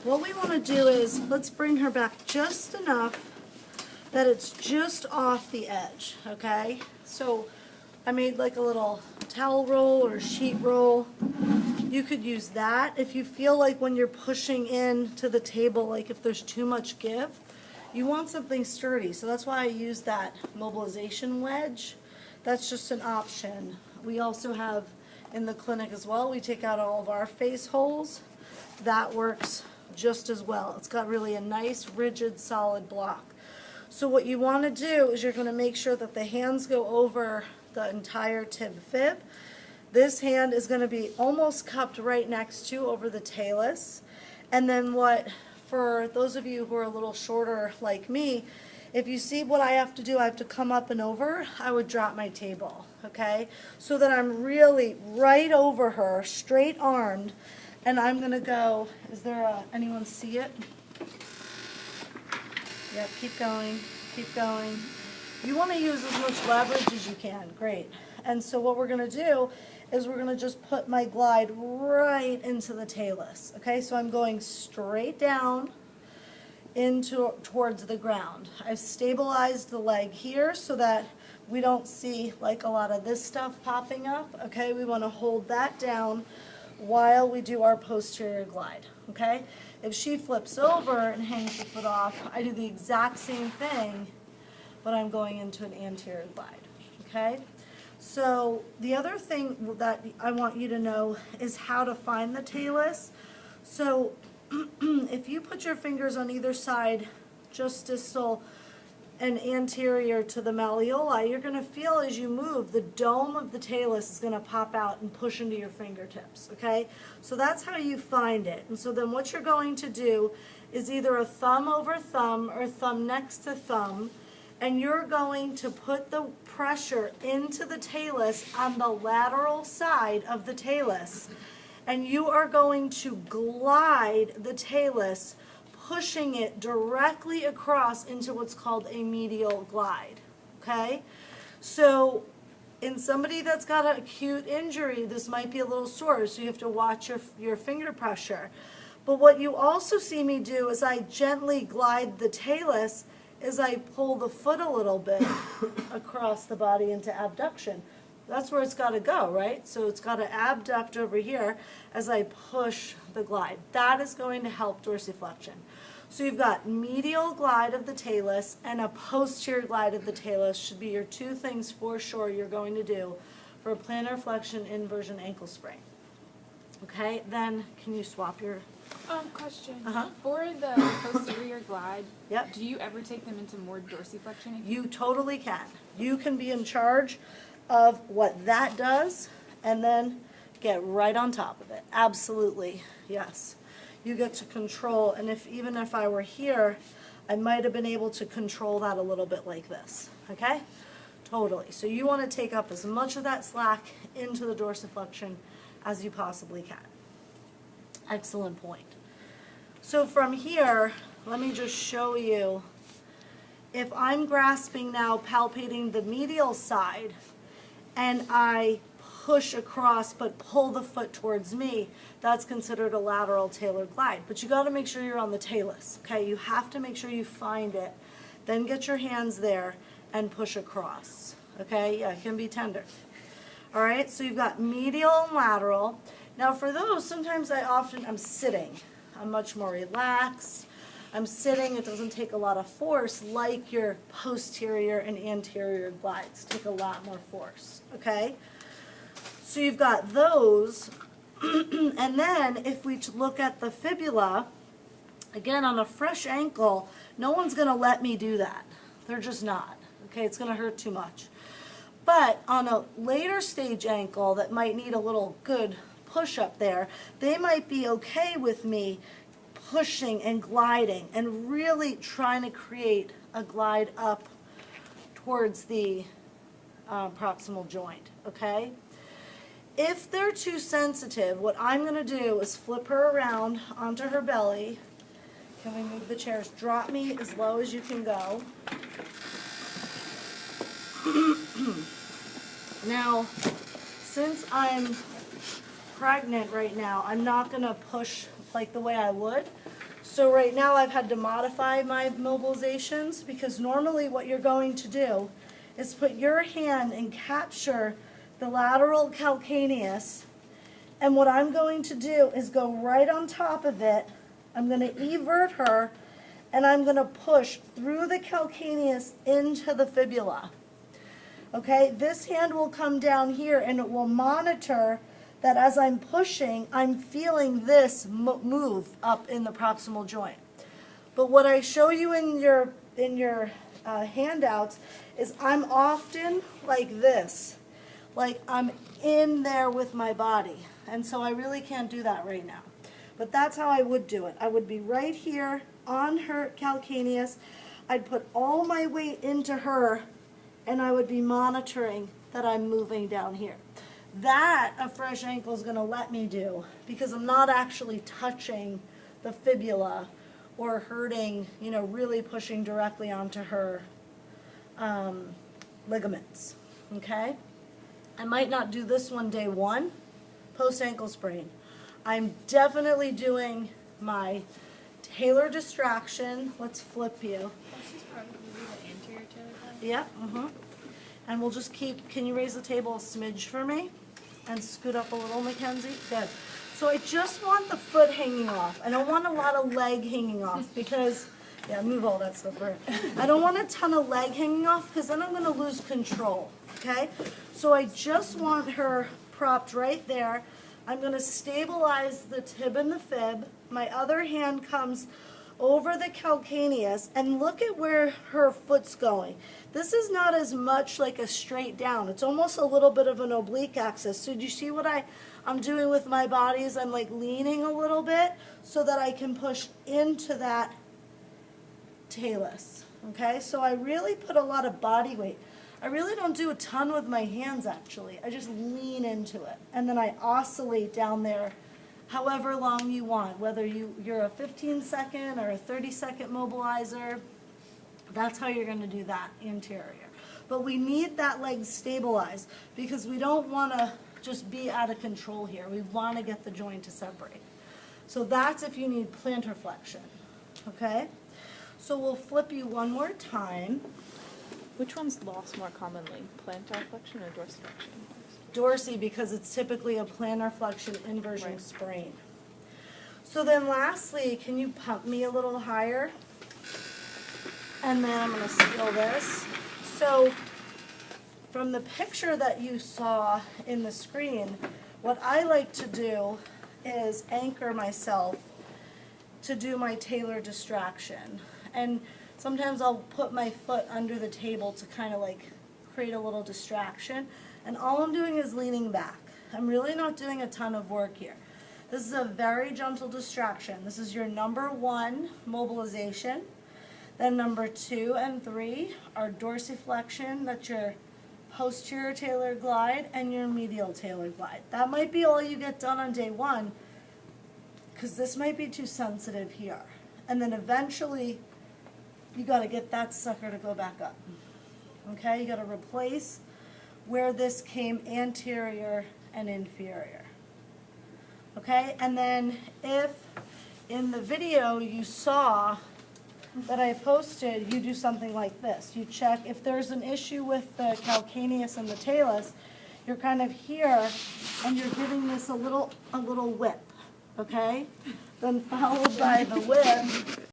What we want to do is, let's bring her back just enough that it's just off the edge, okay? So I made like a little towel roll or sheet roll. You could use that if you feel like when you're pushing in to the table, like if there's too much give, you want something sturdy. So that's why I use that mobilization wedge. That's just an option. We also have in the clinic as well, we take out all of our face holes. That works just as well. It's got really a nice, rigid, solid block. So what you want to do is you're going to make sure that the hands go over the entire tib fib. This hand is going to be almost cupped right next to over the talus. And then for those of you who are a little shorter like me, if you see what I have to do, I have to come up and over, I would drop my table, okay? So that I'm really right over her, straight armed, and I'm going to go, anyone see it? Yep, keep going, keep going. You want to use as much leverage as you can, great. And so what we're going to do is we're going to just put my glide right into the talus, okay? So I'm going straight down towards the ground. I've stabilized the leg here so that we don't see like a lot of this stuff popping up, okay? We want to hold that down while we do our posterior glide, okay? If she flips over and hangs the foot off, I do the exact same thing, but I'm going into an anterior glide, okay? So the other thing that I want you to know is how to find the talus. So if you put your fingers on either side, just distal and anterior to the malleoli, you're going to feel as you move, the dome of the talus is going to pop out and push into your fingertips, okay? So that's how you find it. And so then what you're going to do is either a thumb over thumb or thumb next to thumb, and you're going to put the pressure into the talus on the lateral side of the talus, and you are going to glide the talus, pushing it directly across into what's called a medial glide, okay? So in somebody that's got an acute injury, this might be a little sore, so you have to watch your finger pressure. But what you also see me do is I gently glide the talus as I pull the foot a little bit across the body into abduction. That's where it's got to go, right? So it's got to abduct over here as I push the glide. That is going to help dorsiflexion. So you've got medial glide of the talus and a posterior glide of the talus should be your two things for sure you're going to do for a plantar flexion inversion ankle sprain. Okay, then can you swap your... Question. For the posterior glide, Yep. do you ever take them into more dorsiflexion? You totally can. You can be in charge of what that does and then get right on top of it. Absolutely, yes. You get to control, and even if I were here, I might have been able to control that a little bit like this, okay? Totally. So you want to take up as much of that slack into the dorsiflexion as you possibly can. Excellent point. So from here, let me just show you, if I'm grasping now, palpating the medial side, and I push across but pull the foot towards me, that's considered a lateral talar glide. But you got to make sure you're on the talus, okay? You have to make sure you find it. Then get your hands there and push across, okay? Yeah, it can be tender. All right, so you've got medial and lateral. Now for those, sometimes I'm sitting. I'm much more relaxed. I'm sitting, it doesn't take a lot of force like your posterior and anterior glides. Take a lot more force, okay? So you've got those, and then if we look at the fibula, again on a fresh ankle, no one's going to let me do that. They're just not, okay? It's going to hurt too much. But on a later stage ankle that might need a little good push up there, they might be okay with me pushing and gliding and really trying to create a glide up towards the proximal joint, okay? If they're too sensitive, what I'm going to do is flip her around onto her belly. Can we move the chairs? Drop me as low as you can go. Now, since I'm pregnant right now, I'm not going to push like the way I would. So right now I've had to modify my mobilizations because normally what you're going to do is put your hand and capture the lateral calcaneus, and what I'm going to do is go right on top of it. I'm going to evert her, and I'm going to push through the calcaneus into the fibula. Okay, this hand will come down here and it will monitor that as I'm pushing, I'm feeling this move up in the proximal joint. But what I show you in your handouts is I'm often like this, like I'm in there with my body. And so I really can't do that right now. But that's how I would do it. I would be right here on her calcaneus. I'd put all my weight into her, and I would be monitoring that I'm moving down here. That a fresh ankle is going to let me do because I'm not actually touching the fibula or hurting, you know, really pushing directly onto her ligaments, okay? I might not do this one day one, post-ankle sprain. I'm definitely doing my talar distraction. Let's flip you. This is probably the anterior talar glide. Yep, And we'll just keep, can you raise the table a smidge for me? And scoot up a little, Mackenzie? Good. So I just want the foot hanging off. I don't want a lot of leg hanging off because, yeah, move all that stuff right. I don't want a ton of leg hanging off because then I'm going to lose control, okay? So I just want her propped right there. I'm going to stabilize the tib and the fib. My other hand comes over the calcaneus, and look at where her foot's going. This is not as much like a straight down. It's almost a little bit of an oblique axis. So do you see what I'm doing with my body is I'm like leaning a little bit so that I can push into that talus. Okay, so I really put a lot of body weight. I really don't do a ton with my hands actually. I just lean into it. And then I oscillate down there however long you want, whether you're a 15-second or a 30-second mobilizer. That's how you're going to do that anterior. But we need that leg stabilized because we don't want to just be out of control here. We want to get the joint to separate. So that's if you need plantar flexion. Okay? So we'll flip you one more time. Which one's lost more commonly, plantar flexion or dorsiflexion? Dorsey, because it's typically a plantar flexion inversion Right. sprain. So then lastly, can you pump me a little higher? And then I'm going to seal this. So from the picture that you saw in the screen, what I like to do is anchor myself to do my talar distraction. And sometimes I'll put my foot under the table to kind of like create a little distraction. And all I'm doing is leaning back. I'm really not doing a ton of work here. This is a very gentle distraction. This is your number 1 mobilization. Then number 2 and 3 are dorsiflexion. That's your posterior talar glide and your medial talar glide. That might be all you get done on day 1 because this might be too sensitive here. And then eventually you got to get that sucker to go back up. Okay, you got to replace where this came anterior and inferior. Okay, and then if in the video you saw that I posted, you do something like this. You check if there's an issue with the calcaneus and the talus, you're kind of here and you're giving this a little whip, okay? Then followed by the whip,